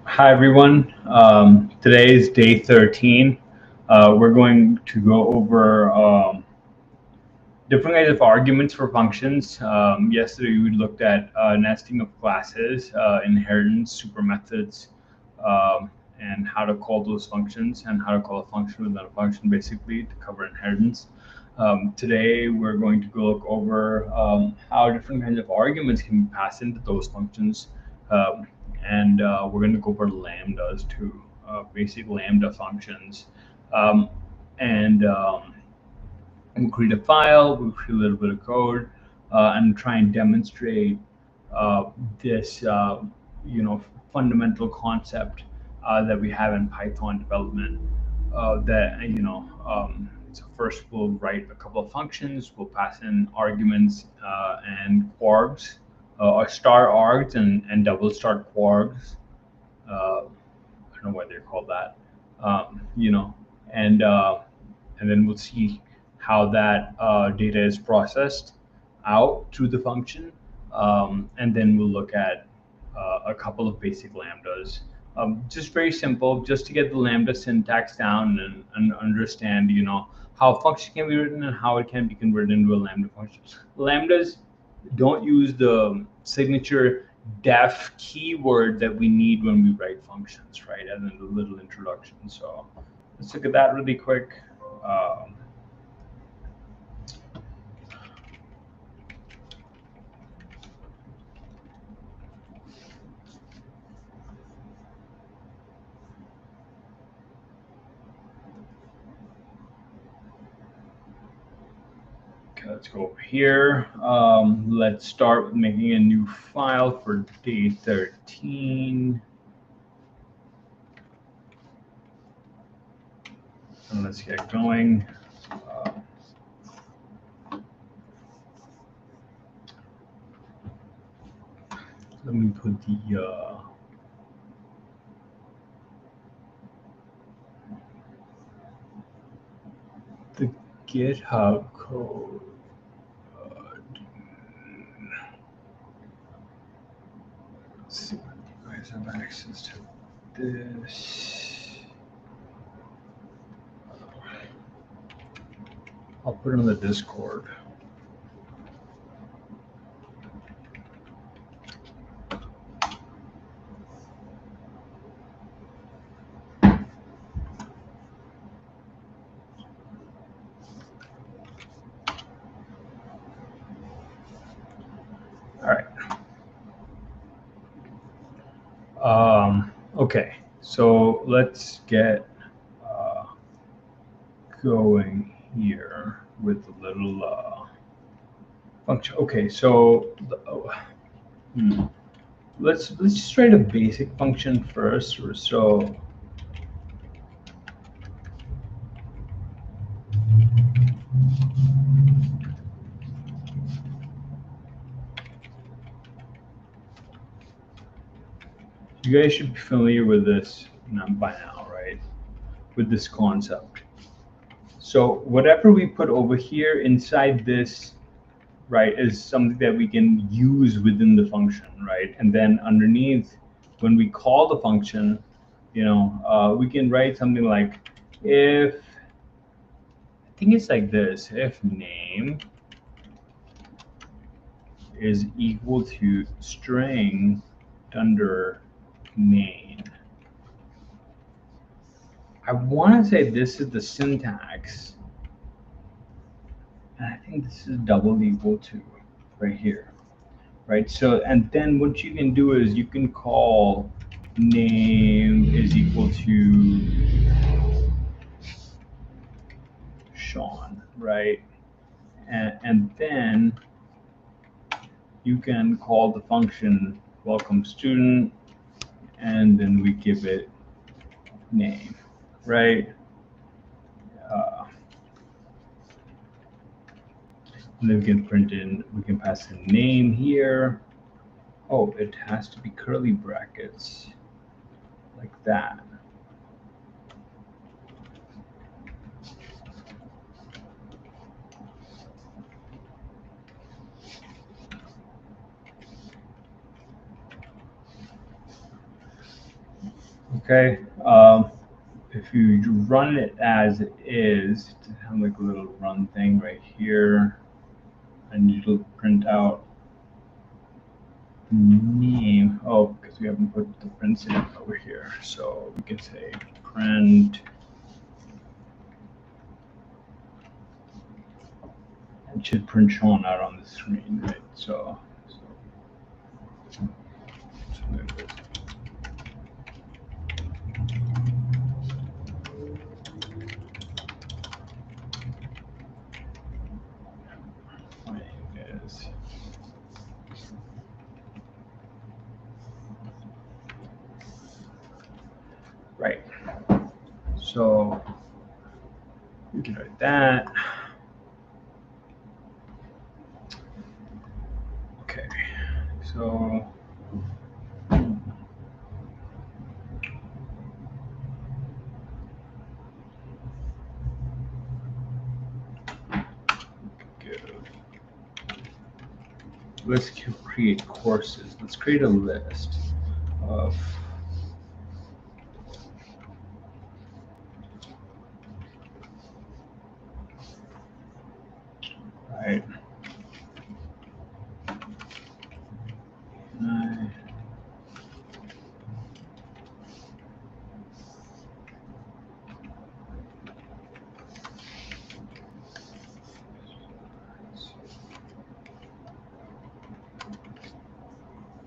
Hi everyone. Today is day 13. We're going to go over different kinds of arguments for functions. Yesterday we looked at nesting of classes, inheritance, super methods, and how to call those functions and how to call a function within a function, basically to cover inheritance. Today we're going to go look over how different kinds of arguments can be passed into those functions. And we're going to go over lambdas too, basic lambda functions. Um, and We'll create a file, we'll create a little bit of code, and try and demonstrate this, fundamental concept that we have in Python development. So first we'll write a couple of functions. We'll pass in arguments and kwargs, or star args and double star kwargs. I don't know why they're called that. Um, you know, and and then we'll see how that data is processed out through the function, and then we'll look at a couple of basic lambdas. Just very simple, just to get the lambda syntax down and understand, how a function can be written and how it can be converted into a lambda function. Lambdas don't use the signature def keyword that we need when we write functions, right? And then a little introduction. So let's look at that really quick. Um, Okay, let's go over here. Let's start with making a new file for day 13. And let's get going. Uh, Let me put the GitHub code. Let's see if you guys have access to this. I'll put it on the Discord. All right. Okay, so let's get going here with a little function. Okay, so let's just write a basic function first. So you guys should be familiar with this by now, right? With this concept. So whatever we put over here inside this, right, is something that we can use within the function, right? And then underneath, when we call the function, we can write something like if, I think it's like this, if name is equal to string under main. I want to say this is the syntax, and I think this is double equal to right here, right? So, and then what you can do is you can call name is equal to Sean, right? And then you can call the function welcome student, and then we give it name, right? And then we can we can pass in name here. Oh, it has to be curly brackets, like that. Okay. If you run it as it is, to have like a little run thing right here, and it'll print out the name. Oh, because we haven't put the print statement over here, so we can say print. It should print shown out on the screen, right? So there it is. Is right. So we can write that. Okay. So let's create courses. Let's create a list of right.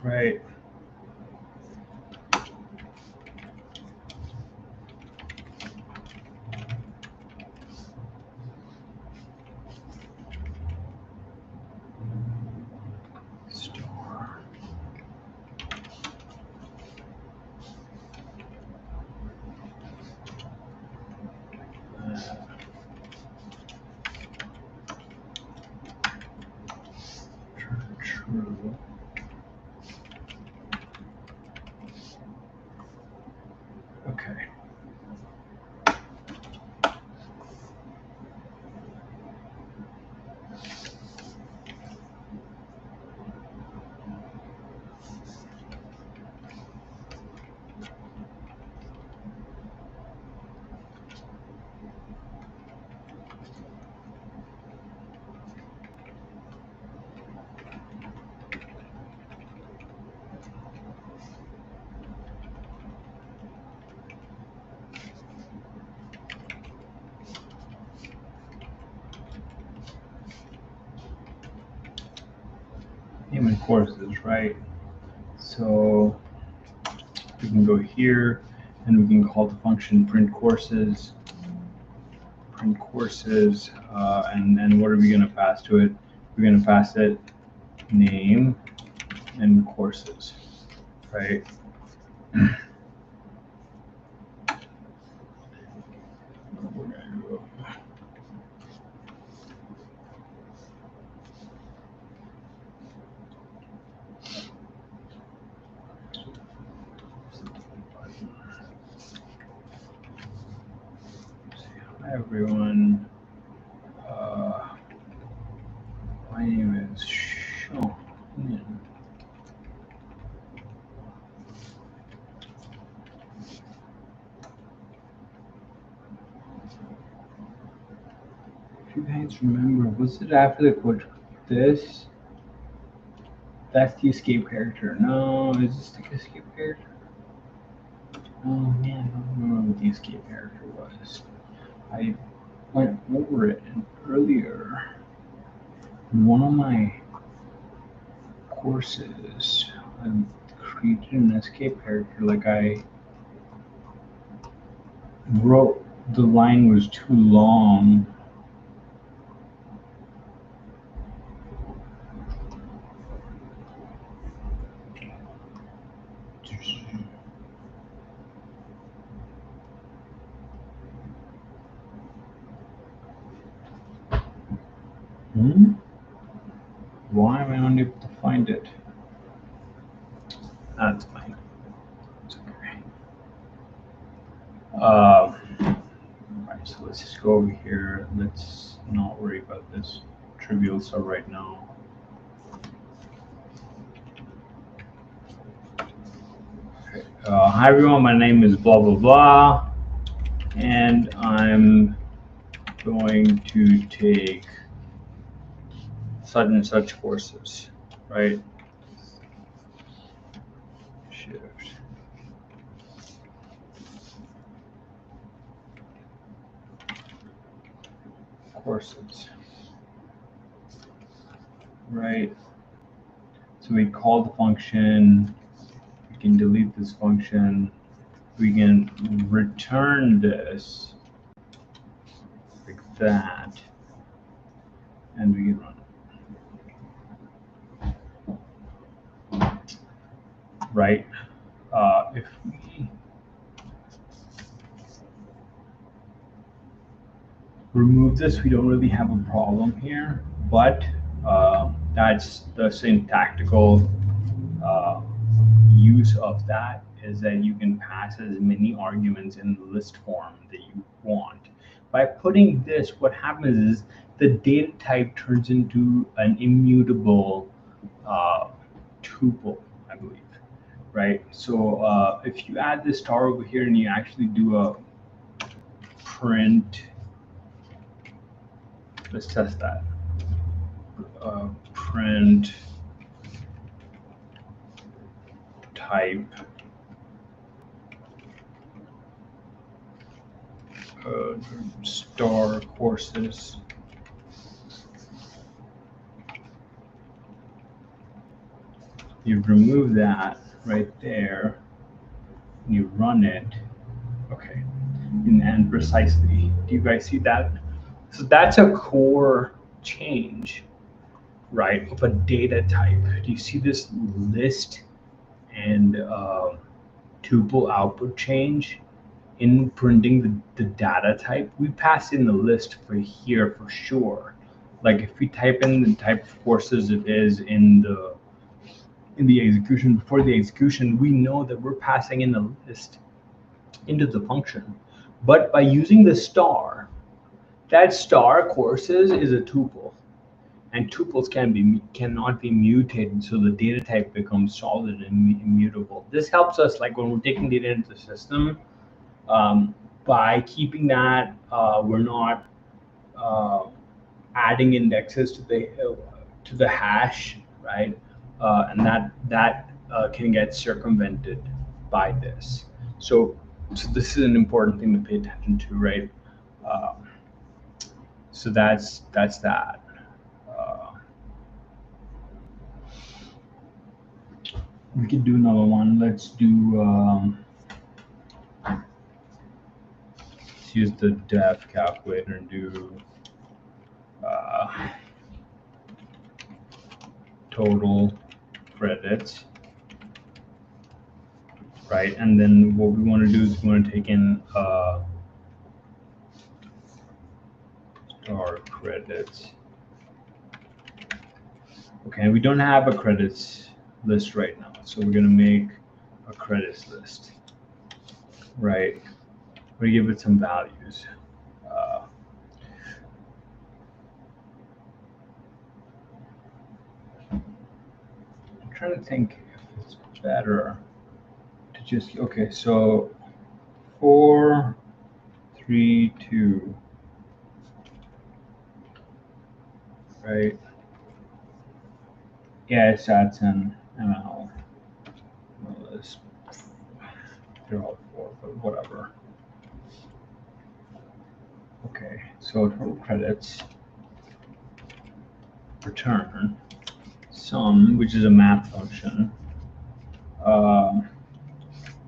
Right. Store. True. Okay. Name courses, right? So we can go here and we can call the function print courses. Print courses, and what are we going to pass to it? We're going to pass it name and courses, right? We're going to go. Hi everyone. My name is Sean. If you guys remember, was it after the quote this? That's the escape character. No, is this the escape character? Oh man, I don't remember what the escape character was. I went over it earlier in one of my courses. I created an escape character. Like I wrote, the line was too long. Why am I unable to find it? That's fine. It's okay. Right, so let's just go over here. Let's not worry about this trivial stuff right now. Hi everyone, my name is blah blah blah, and I'm going to take such and such courses, right? Shift. Courses, right? So we call the function, we can delete this function, we can return this like that, and we can run it, right? If we remove this, we don't really have a problem here, but that's the syntactical use of that, is that you can pass as many arguments in the list form that you want. By putting this, what happens is the data type turns into an immutable tuple, I believe, right? So if you add this star over here and you actually do a print, let's test that. Print type star courses. You remove that right there, and you run it. Okay, and precisely. Do you guys see that? So that's a core change, right, of a data type. Do you see this list and tuple output change in printing the data type? We pass in the list for here for sure. Like if we type in the type of courses it is in the execution, before the execution, we know that we're passing in the list into the function. But by using the star, that star courses is a tuple, and tuples cannot be mutated, so the data type becomes solid and immutable. This helps us, like when we're taking data into the system, by keeping that, we're not adding indexes to the hash, right? And that can get circumvented by this. So this is an important thing to pay attention to, right? So that's that. We could do another one. Let's use the dev calculator and do total credits, right? And then what we want to do is we want to take in star credits. Okay, we don't have a credits list right now, so we're going to make a credits list, right? We give it some values. I'm trying to think if it's better to just, okay, so 4, 3, 2, right? Yeah, it's that's an ML. Well, they're all 4, but whatever. Okay, so total credits, return sum, which is a math function.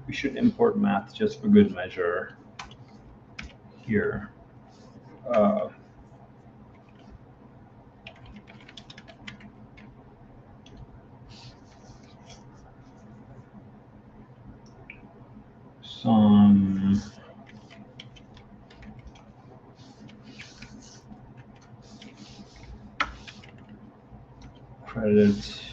We should import math just for good measure here. Some credits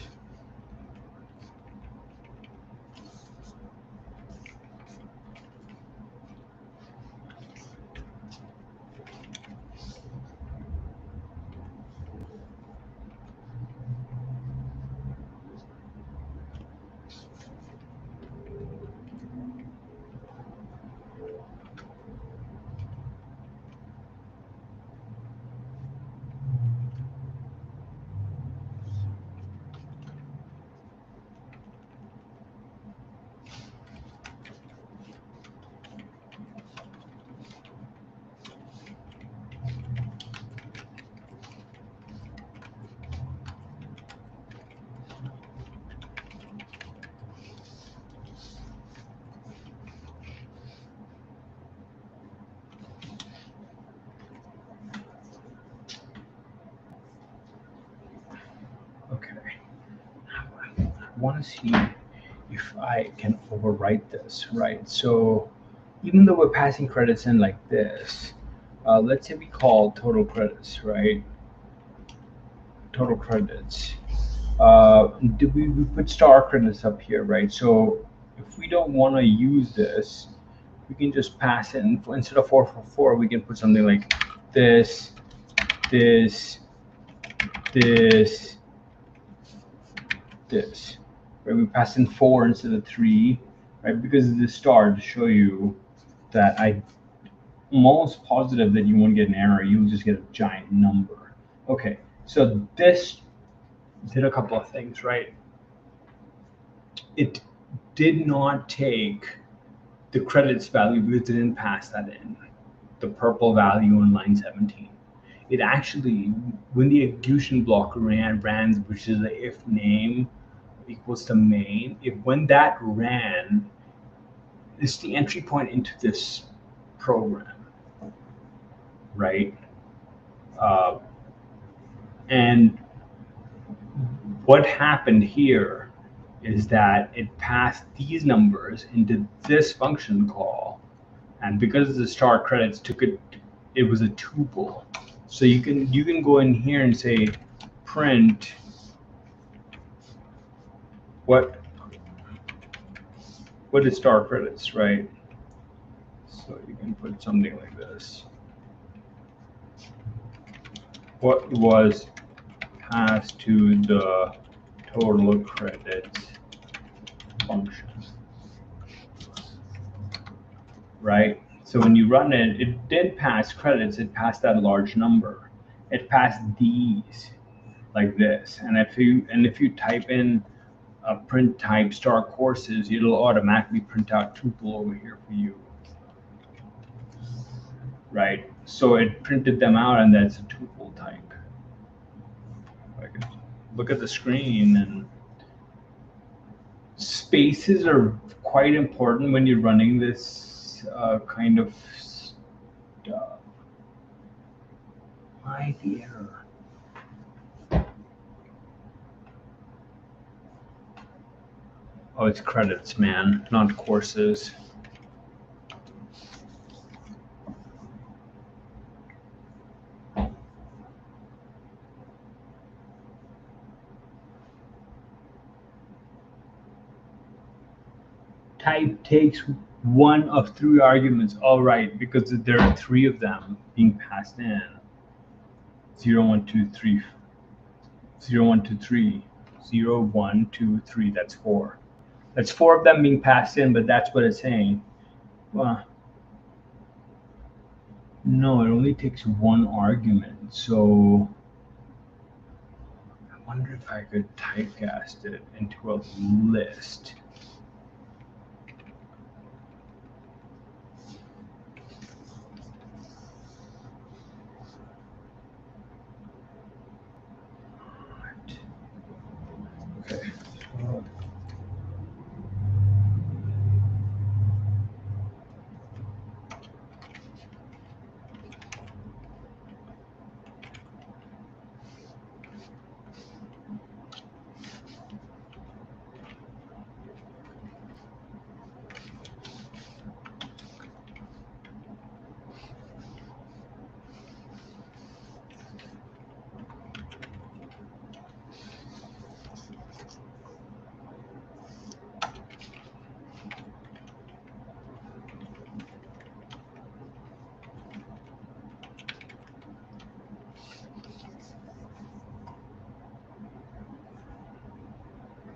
want to see if I can overwrite this, right? So even though we're passing credits in like this, let's say we call total credits, right? Total credits. We put star credits up here, right? So if we don't want to use this, we can just pass in, instead of 444, we can put something like this, this, this, this, right? We pass in 4 instead of 3, right? Because of the star, to show you that I'm almost positive that you won't get an error. You'll just get a giant number. Okay, so this did a couple of things, right? It did not take the credits value because it didn't pass that in, the purple value on line 17. It actually, when the execution block ran, which is the if name equals to main, when that ran, it's the entry point into this program, right? And what happened here is that it passed these numbers into this function call, and because the star credits took it, it was a tuple. So you can go in here and say print what is star credits, right? So you can put something like this. What was passed to the total credits function, right? So when you run it, it did pass credits. It passed that large number. It passed these like this. And if you type in a print type star courses, it'll automatically print out tuple over here for you, right? So it printed them out, and that's a tuple type. I can look at the screen, and spaces are quite important when you're running this kind of stuff. Why the error? Oh, it's credits, man, not courses. Type takes one of 3 arguments. All right, because there are 3 of them being passed in. 0, 1, 2, 3. 0, 1, 2, 3. 0, 1, 2, 3. That's 4. That's 4 of them being passed in, but that's what it's saying. Well, no, it only takes 1 argument. So I wonder if I could typecast it into a list. Okay.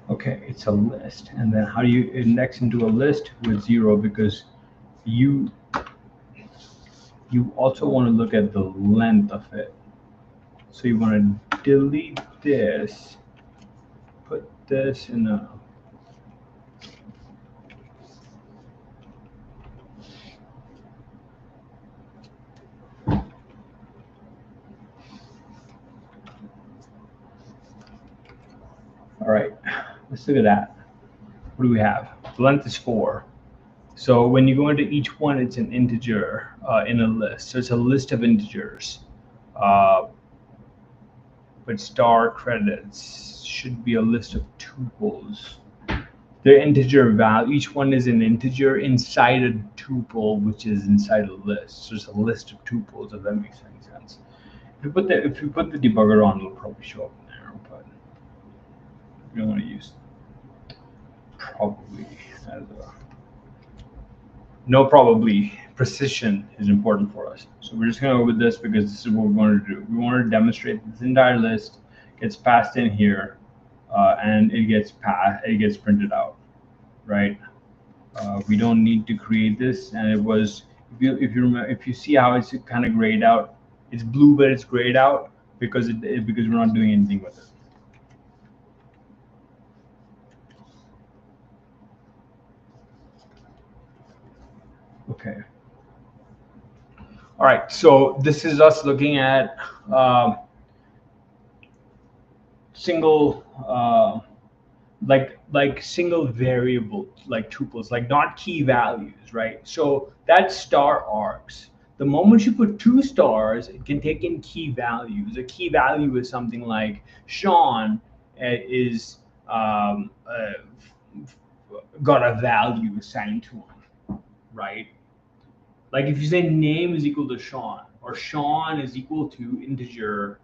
Okay, it's a list. And then how do you index into a list with 0? Because you also want to look at the length of it. So you want to delete this, put this in a all right, let's look at that. What do we have? The length is 4. So when you go into each one, it's an integer in a list. So it's a list of integers. but star credits should be a list of tuples. They're integer value. Each one is an integer inside a tuple, which is inside a list. So it's a list of tuples, if that makes any sense. If you put the debugger on, it'll probably show up in there, but we don't want to use probably as a probably. Precision is important for us. So we're just going to go with this because this is what we're going to do. We want to demonstrate this entire list gets passed in here, and it gets printed out, right? We don't need to create this, and it was if you see how it's kind of grayed out, it's blue but it's grayed out because we're not doing anything with it. Okay. All right, so this is us looking at single like single variable, like tuples, like not key values, right? So that's star args. The moment you put 2 stars, it can take in key values. A key value is something like Sean is got a value assigned to him, right? Like if you say name is equal to Sean, or Sean is equal to integer.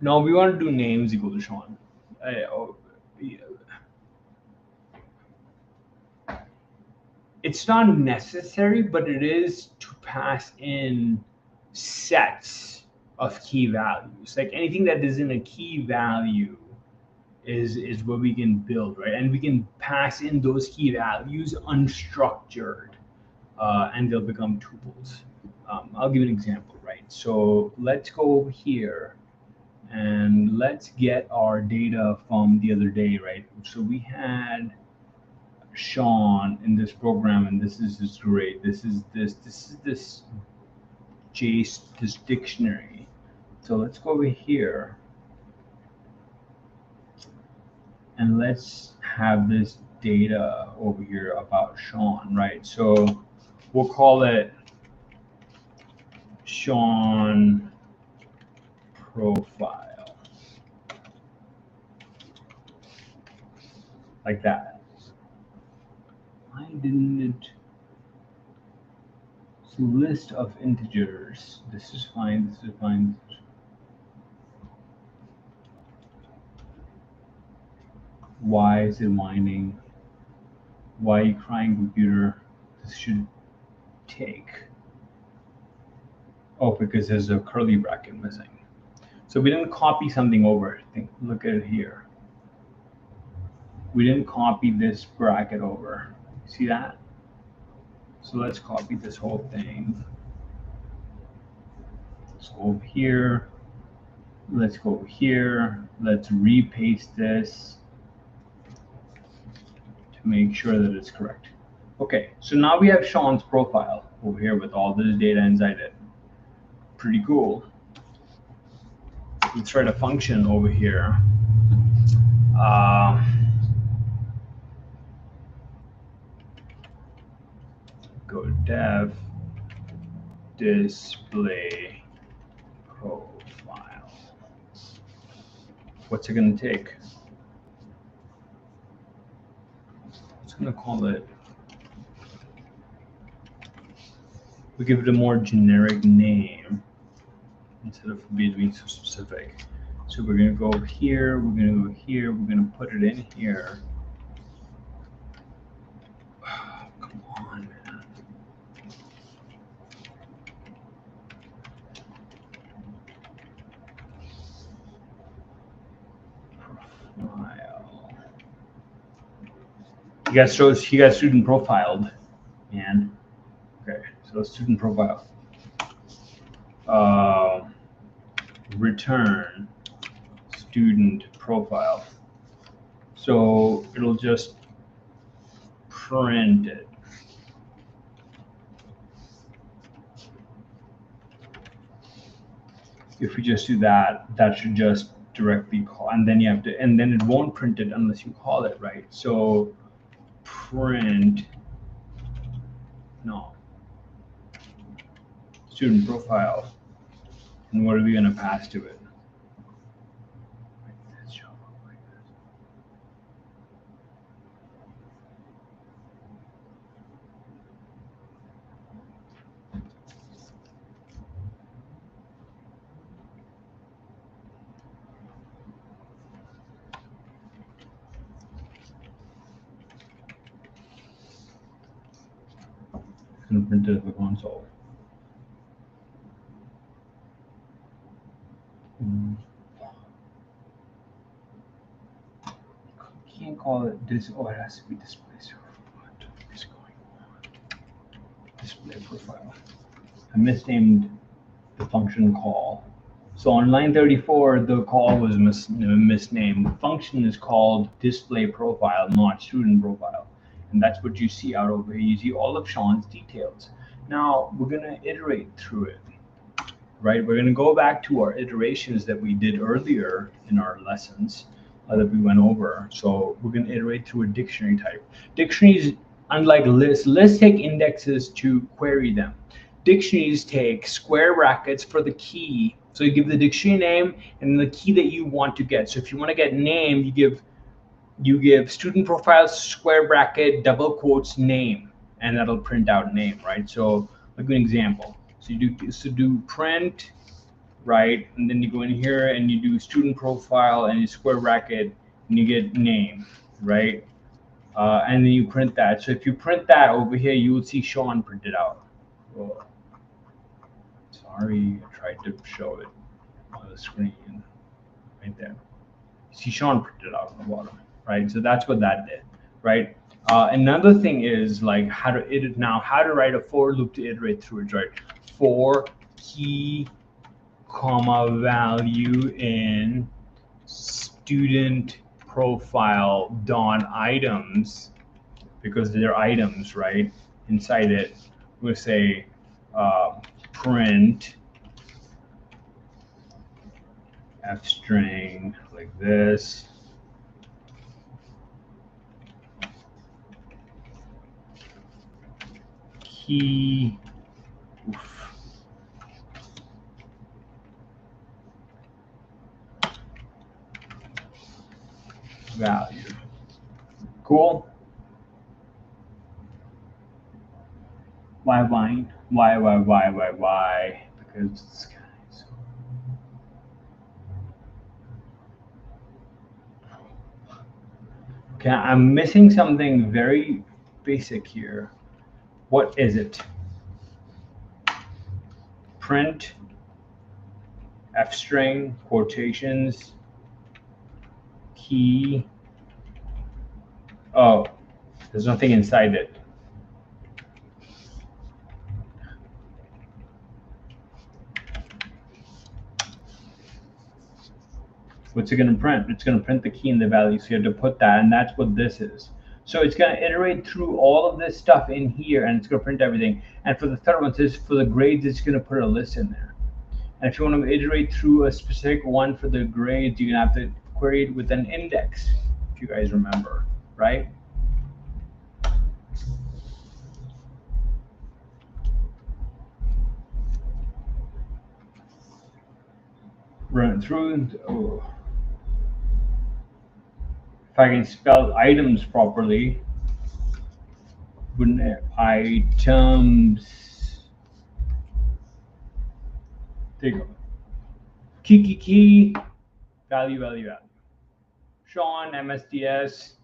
No, we want to do names equal to Sean. It's not necessary, but it is to pass in sets of key values. Like anything that is in a key value is what we can build, right? And we can pass in those key values unstructured, and they'll become tuples. I'll give an example, right? So let's go over here and let's get our data from the other day, right? So we had Sean in this program, and this is great. This is this dictionary. So let's go over here and let's have this data over here about Sean, right? So we'll call it Sean profile, like that. Why didn't it? It's a list of integers. This is fine. This is fine. Why is it whining? Why are you crying, computer? This should take. Oh, because there's a curly bracket missing. So we didn't copy something over. Look at it here. We didn't copy this bracket over. See that? So let's copy this whole thing. Let's go over here. Let's go over here. Let's repaste this to make sure that it's correct. Okay, so now we have Sean's profile over here with all this data inside it. Pretty cool. Let's write a function over here. Go to dev, display profile. What's it going to take? It's going to call it. We give it a more generic name instead of being so specific. So we're going to go here, we're going to go here, we're going to put it in here. Oh, come on, man. Profile. You got student profiled, and okay, so student profile. Return student profile. So it'll just print it. If we just do that, that should just directly call, and then you have to, and then it won't print it unless you call it, right? So print, no, student profile. And what are we going to pass to it? And print it at the console. Can't call it this. Oh, it has to be display server. What is going on? Display profile. I misnamed the function call. So on line 34, the call was misnamed. The function is called display profile, not student profile. And that's what you see out over here. You see all of Sean's details. Now we're going to iterate through it, right? We're going to go back to our iterations that we did earlier in our lessons that we went over. So we're going to iterate through a dictionary type. Dictionaries, unlike lists, lists take indexes to query them. Dictionaries take square brackets for the key. So you give the dictionary name and the key that you want to get. So if you want to get name, you give student profile square bracket double quotes name, and that'll print out name, right? So a good example. So you do print, right? And then you go in here and you do student profile and you square bracket and you get name, right? And then you print that. So if you print that over here, you will see Sean printed out. Oh, sorry, I tried to show it on the screen right there. You see Sean printed out on the bottom, right? So that's what that did, right? Another thing is like how to write a for loop to iterate through it, right? For key, comma, value in student profile dot items, because they're items, right? Inside it, we'll say print f string like this. Key, value. Cool. Why line? Why? Because this guy's. Okay, I'm missing something very basic here. What is it? Print f string quotations key. Oh, there's nothing inside it. What's it going to print? It's going to print the key and the value. So you have to put that, and that's what this is. So it's going to iterate through all of this stuff in here, and it's going to print everything. And for the third one, for the grades, it's going to put a list in there. And if you want to iterate through a specific one for the grades, you're going to have to query it with an index, if you guys remember, right? Run it through. Oh. If I can spell items properly, wouldn't items? There you go. Key, value. Sean, MSDS,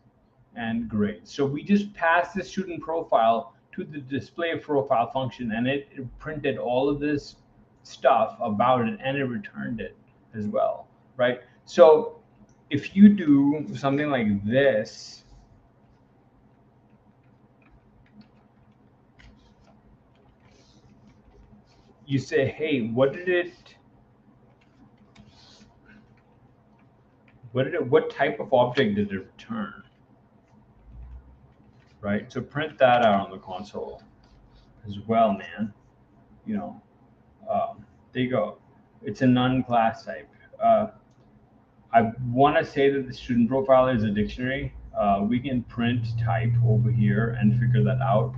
and grade. So we just passed the student profile to the display profile function, and it printed all of this stuff about it, and it returned it as well, right? So if you do something like this, you say, hey, what type of object did it return? Right? So print that out on the console as well, man. You know, there you go. It's a non-class type. I want to say that the student profile is a dictionary. We can print type over here and figure that out.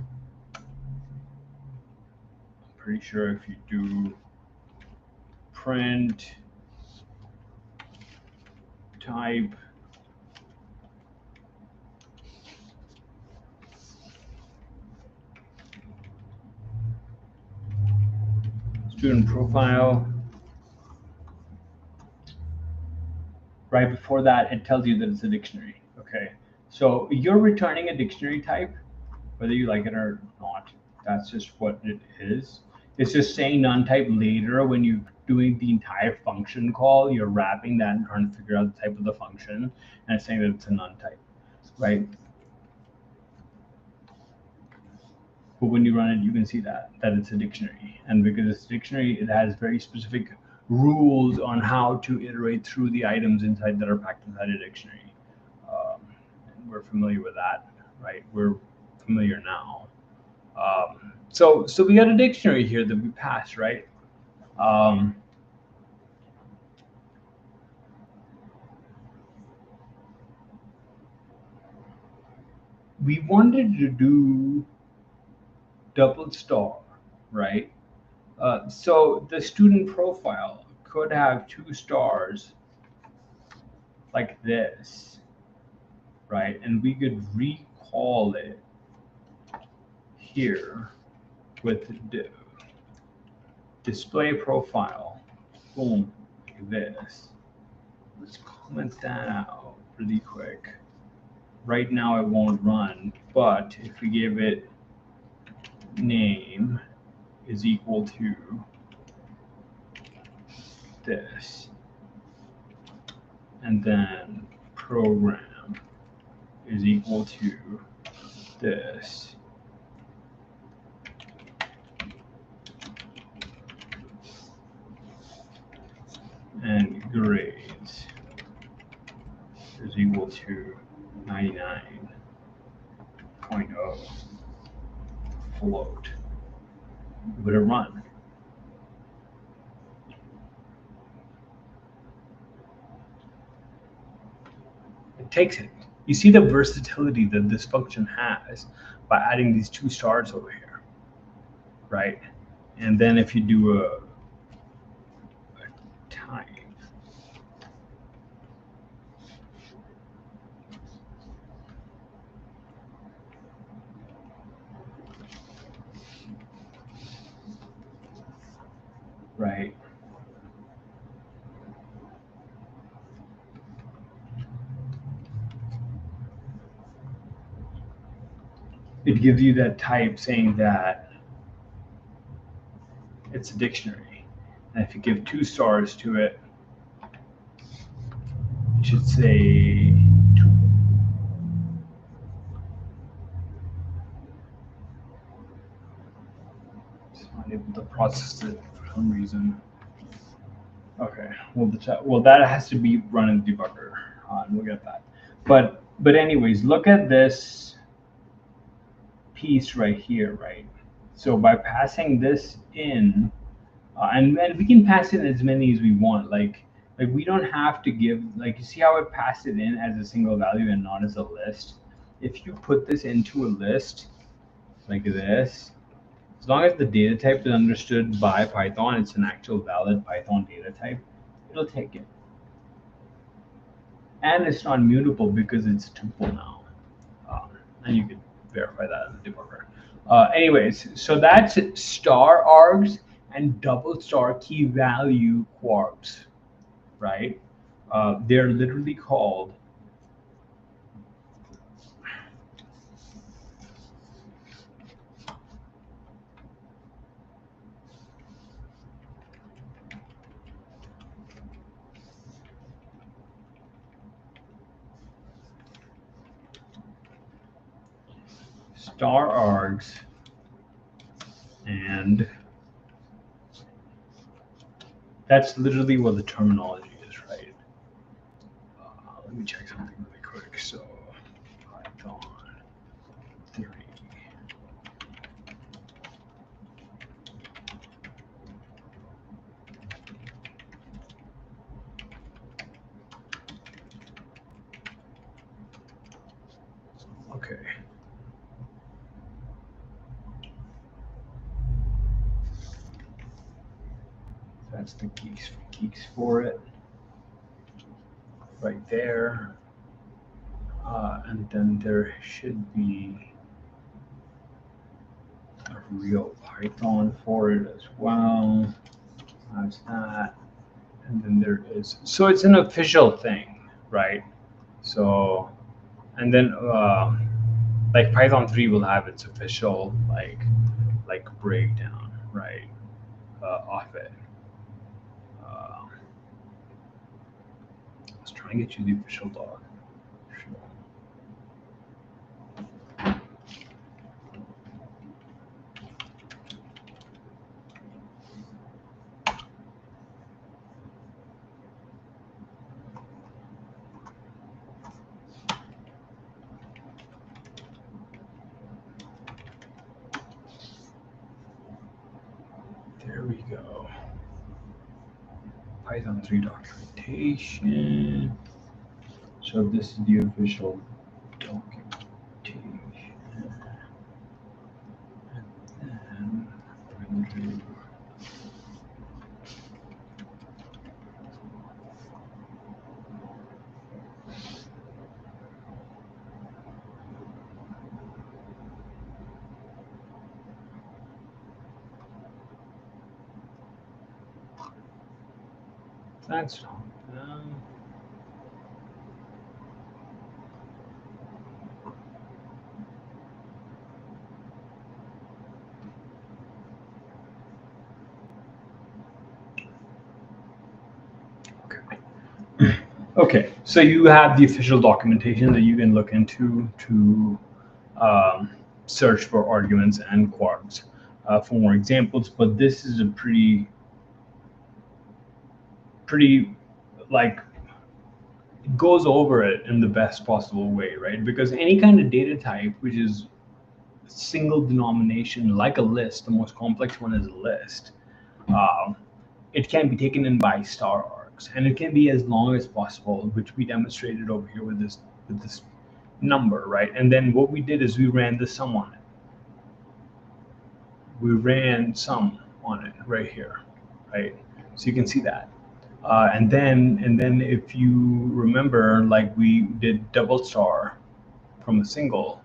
I'm pretty sure if you do print type student profile. Right before that, it tells you that it's a dictionary. Okay, so you're returning a dictionary type, whether you like it or not. That's just what it is. It's just saying none type later when you're doing the entire function call, you're wrapping that and trying to figure out the type of the function, and it's saying that it's a none type, right? But when you run it, you can see that it's a dictionary. And because it's a dictionary, it has very specific rules on how to iterate through the items inside that are packed inside a dictionary. And we're familiar with that, right? We're familiar now. So we got a dictionary here that we passed, right? We wanted to do double star, right? So the student profile could have 2 stars like this, right? And we could recall it here with display profile, boom, like this. Let's comment that out really quick. Right now it won't run, but if we give it name is equal to this, and then program is equal to this, and grades is equal to 99.0 float. Would it run? It takes it. You see the versatility that this function has by adding these 2 stars over here, right? And then if you do a type, right? It gives you that type saying that it's a dictionary. And if you give 2 stars to it, it should say 2. It's not able to process it for some reason. Okay, well that has to be run in the debugger, and we'll get that. But anyways, look at this piece right here, right? So by passing this in, and we can pass in as many as we want. Like we don't have to give, like, you see how I passed it in as a single value and not as a list. If you put this into a list like this, as long as the data type is understood by Python, it's an actual valid Python data type, it'll take it. And it's not mutable because it's a tuple now. And you can verify that in the debugger. Anyways, so that's star args and double star key value kwargs, right? They're literally called star args and that's literally what the terminology is, right? Let me check something really quick. So Python 3. Okay. That's That's the geeks for it, right there. And then there should be a real Python for it as well. That's that. And then there is, so it's an official thing, right? So, and then like Python 3 will have its official like breakdown, right, of it. Let's try and get you the official doc. There we go. Python 3 documentation. So this is the official documentation. And then we're going to do that's okay. So you have the official documentation that you can look into to search for arguments and kwargs for more examples. But this is a pretty like, it goes over it in the best possible way, right? Because any kind of data type which is single denomination, like a list, the most complex one is a list, it can be taken in by star args, and it can be as long as possible, which we demonstrated over here with this number, right? And then what we did is we ran the sum on it. We ran sum on it right here, right? So you can see that. And then if you remember, like we did double star from a single,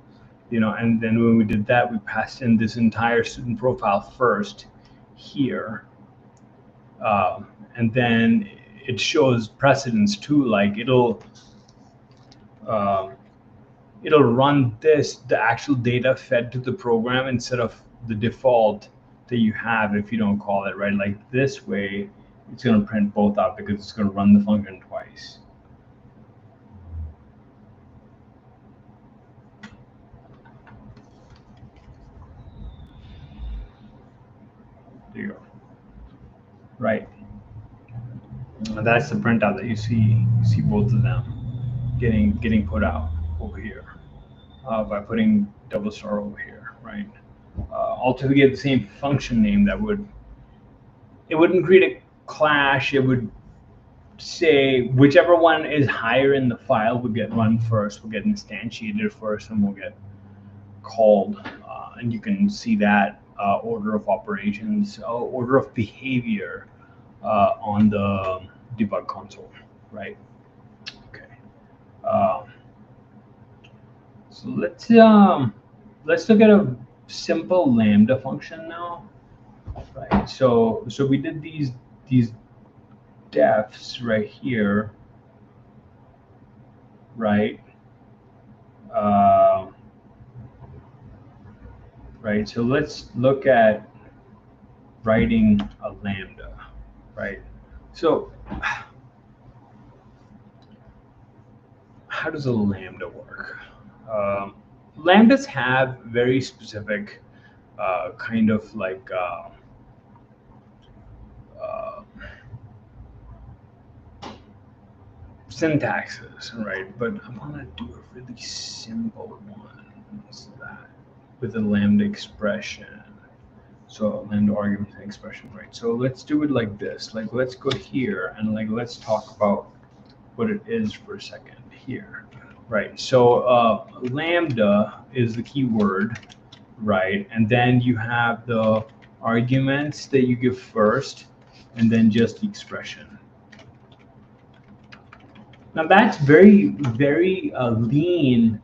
you know, and then when we did that, we passed in this entire student profile first here, and then it shows precedence too. Like it'll run the actual data fed to the program instead of the default that you have if you don't call it, right? Like this way, it's going to print both out because it's going to run the function twice. There you go. Right. And that's the printout that you see. You see both of them getting put out over here by putting double star over here, right? Altogether, the same function name that it wouldn't create a clash. It would say whichever one is higher in the file will get run first, will get instantiated first, and will get called. And you can see that order of operations, order of behavior on the debug console, right? Okay. So let's look at a simple Lambda function now, right? So we did these defs right here, right? Right. So let's look at writing a Lambda, right? So how does a Lambda work? Lambdas have very specific kind of like syntaxes, right? But I want to do a really simple one. What's that? With a Lambda expression. So Lambda argument and expression, right? So let's do it like this. Like let's go here and like let's talk about what it is for a second here, right? So Lambda is the keyword, right? And then you have the arguments that you give first, and then just the expression. Now that's very lean,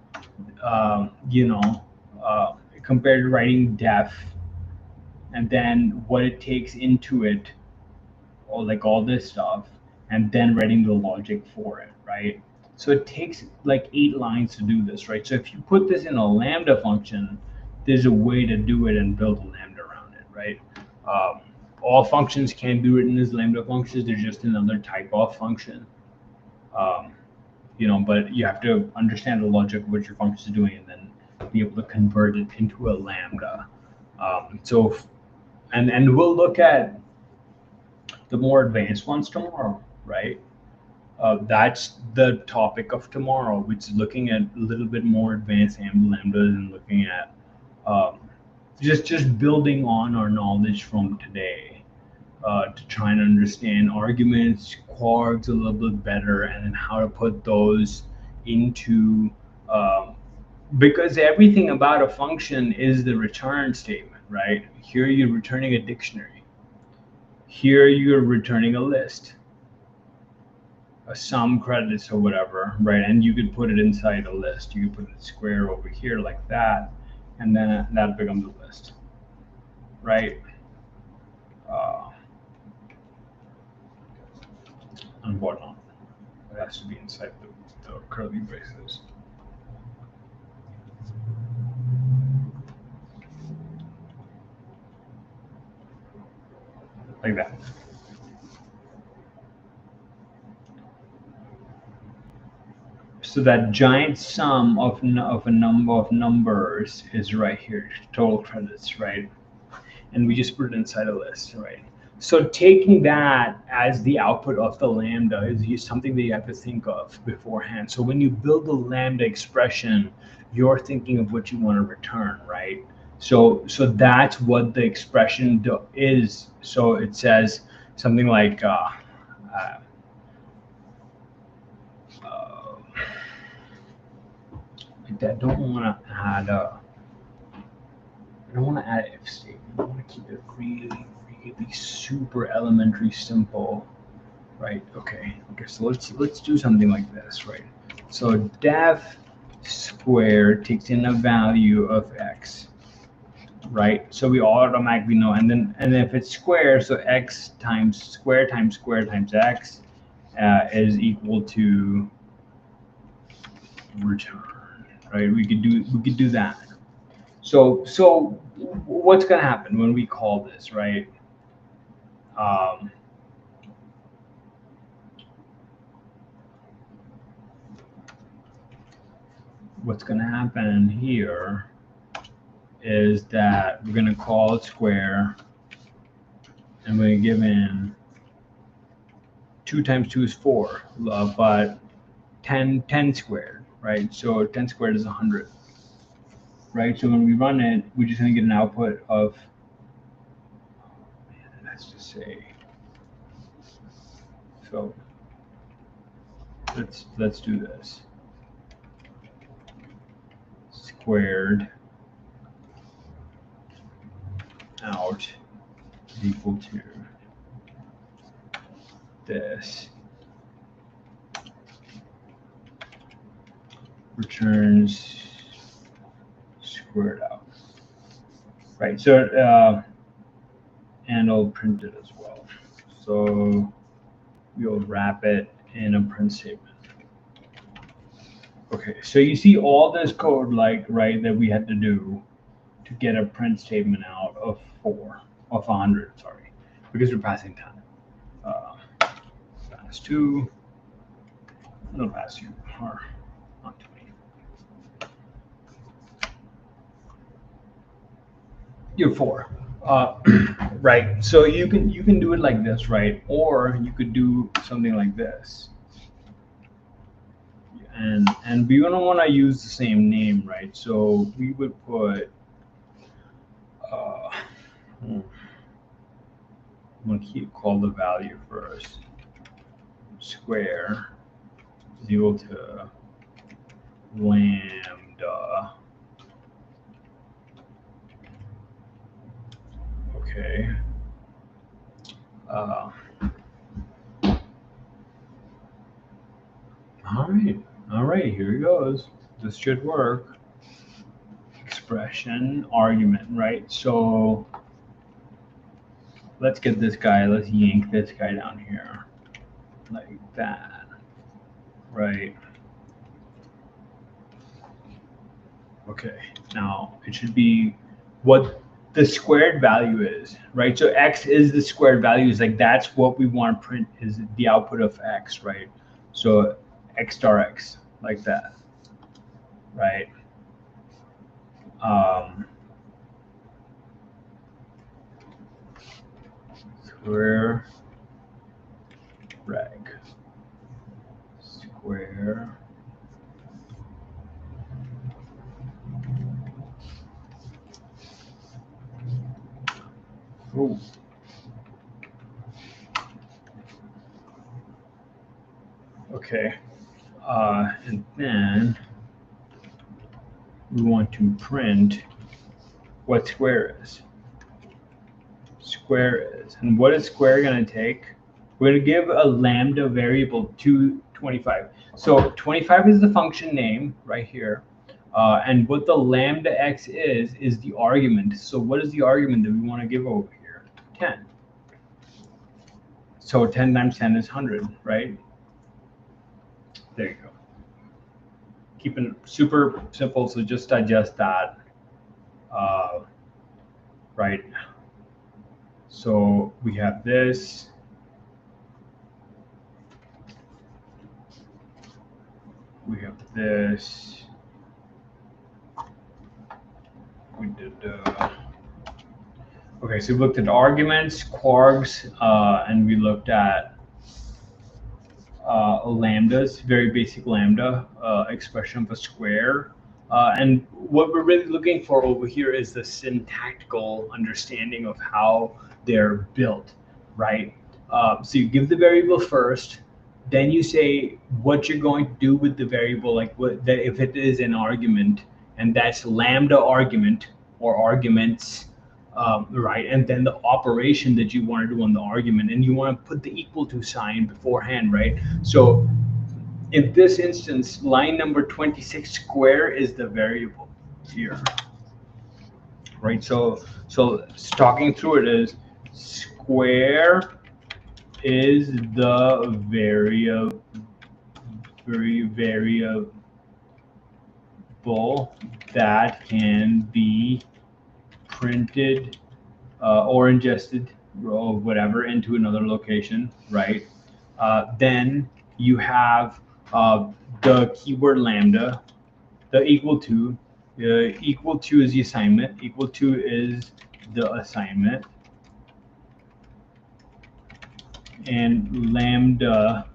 compared to writing def and then what it takes into it, or like all this stuff, and then writing the logic for it, right? So it takes like 8 lines to do this, right? So if you put this in a Lambda function, there's a way to do it and build a Lambda around it, right? All functions can be written as Lambda functions. They're just another type of function. But you have to understand the logic of what your function is doing and then be able to convert it into a Lambda. And we'll look at the more advanced ones tomorrow, right? That's the topic of tomorrow, which is looking at a little bit more advanced lambdas and looking at just building on our knowledge from today to try and understand arguments, kwargs a little bit better, and then how to put those into because everything about a function is the return statement, right? Here you're returning a dictionary. Here you're returning a list, a sum, credits, or whatever, right? And you could put it inside a list. You could put it square over here like that, and then that becomes a list, right? And whatnot. It has to be inside the curly braces. Like that. So that giant sum of a number of numbers is right here, total credits, right? And we just put it inside a list, right? So taking that as the output of the Lambda is something that you have to think of beforehand. So when you build the Lambda expression, you're thinking of what you want to return, right? So that's what the expression is. So it says something like, I don't want to add if statement. I want to keep it really super elementary simple, right? Okay. So let's do something like this, right? So def squared takes in a value of x, right? So we automatically know, and if it's square, so x times square times square times x is equal to return, right? We could do that. So what's going to happen when we call this, right? What's going to happen here is that we're going to call it square, and we're going to give in 2 times 2 is 4, but 10 squared, right? So 10 squared is 100, right? So when we run it, we're just going to get an output of, let's just say, so let's do this. Squared out is equal to this. Returns squared out, right? So and I'll print it as well. So we'll wrap it in a print statement. Okay, so you see all this code, like, right, that we had to do to get a print statement out of 100, sorry, because we're passing 10. Pass 2, no pass 2, or not 20. You're 4. Right, so you can do it like this, right? Or you could do something like this. And we don't want to use the same name, right? So we would put I'm going to call the value first. Square is equal to lambda. Okay. All right, here it goes. This should work. Expression, argument, right? So let's get this guy, let's yank this guy down here like that, right? Okay, now it should be what the squared value is, right? So x is the squared value, is like that's what we want to print, is the output of x, right? So x star x, like that, right? Square reg square oh okay and then we want to print what square is. Square is, and what is square going to take? We're going to give a lambda variable to 25. So 25 is the function name right here. And what the lambda x is the argument. So what is the argument that we want to give over here? 10. So 10 times 10 is 100, right? There you go. Keeping it super simple, so just digest that. Right. So we have this. We have this. We did. Okay, so we looked at arguments, kwargs, and we looked at lambdas, very basic lambda expression of a square. And what we're really looking for over here is the syntactical understanding of how they're built, right? So you give the variable first, then you say what you're going to do with the variable, like if it is an argument, and that's lambda argument or arguments, right? And then the operation that you want to do on the argument, and you want to put the equal to sign beforehand, right? So in this instance, line number 26 square is the variable here, right? So talking through it is square is the variable that can be printed or ingested or whatever into another location, right? Then you have the keyword lambda, the equal to is the assignment, equal to is the assignment, and lambda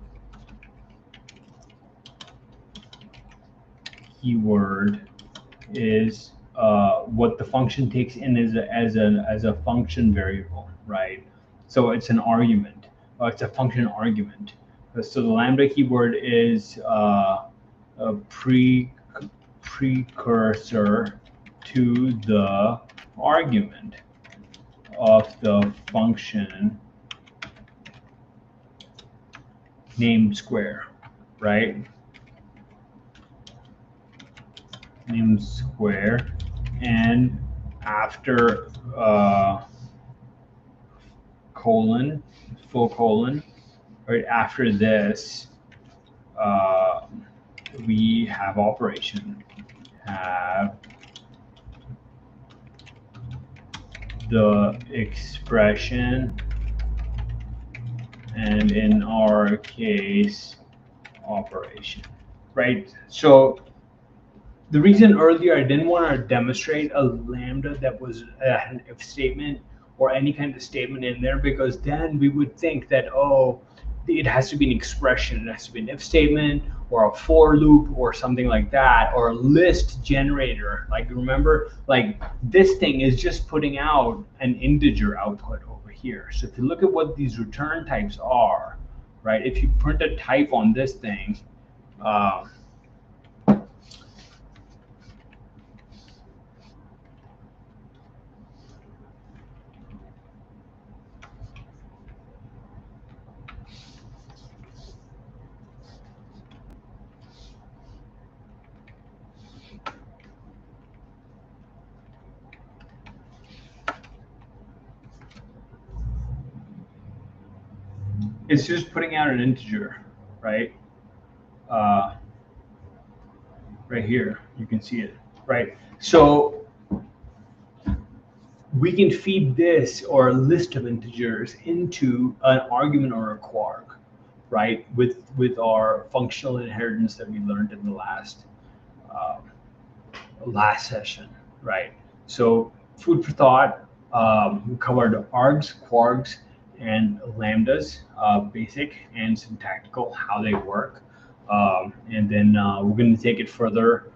keyword is what the function takes in as a function variable, right? So it's an argument, it's a function argument. So the lambda keyword is a precursor to the argument of the function named square, right? Named square, and after colon, full colon, right after this, we have operation, have the expression, and in our case, operation, right? So the reason earlier I didn't want to demonstrate a lambda that was an if statement or any kind of statement in there, because then we would think that, oh, it has to be an expression, it has to be an if statement or a for loop or something like that, or a list generator. Like, remember, like this thing is just putting out an integer output over here. So if you look at what these return types are, right, if you print a type on this thing, it's just putting out an integer, right? Uh, right here, you can see it, right? So we can feed this or a list of integers into an argument or a kwarg, right? With our functional inheritance that we learned in the uh, last session, right? So food for thought. We covered args, kwargs, and lambdas, basic and syntactical, how they work, and then we're going to take it further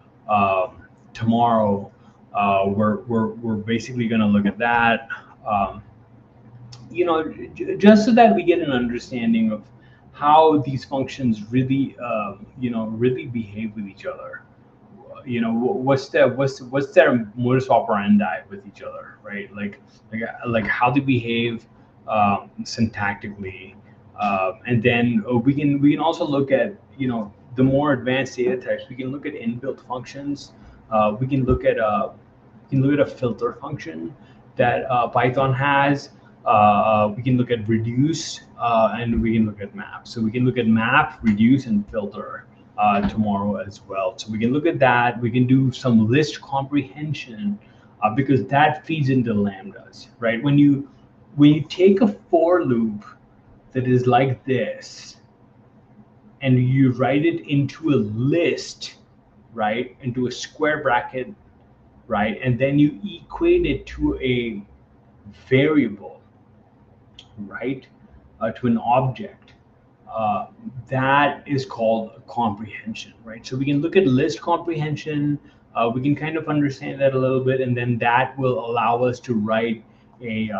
tomorrow. We're basically going to look at that. Um, just so that we get an understanding of how these functions really, really behave with each other. What's their modus operandi with each other, right? Like how they behave syntactically, and then we can also look at the more advanced data types. We can look at inbuilt functions. We can look at a filter function that Python has. We can look at reduce, and we can look at map. So we can look at map, reduce, and filter tomorrow as well. So we can look at that. We can do some list comprehension because that feeds into lambdas, right? When you take a for loop that is like this and you write it into a list, right, into a square bracket, right, and then you equate it to a variable, right, to an object, uh, that is called comprehension, right? So we can look at list comprehension. We can kind of understand that a little bit, and then that will allow us to write a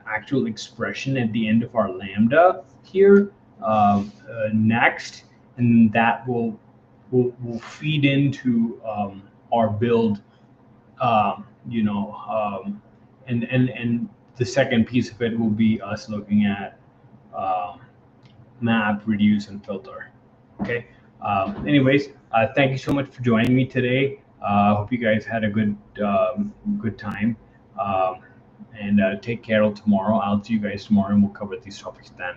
actual expression at the end of our lambda here next, and that will feed into our build, you know, and the second piece of it will be us looking at um, map, reduce, and filter. Okay. Anyways, thank you so much for joining me today. I hope you guys had a good time. Um, and take care till tomorrow. I'll see you guys tomorrow, and we'll cover these topics then.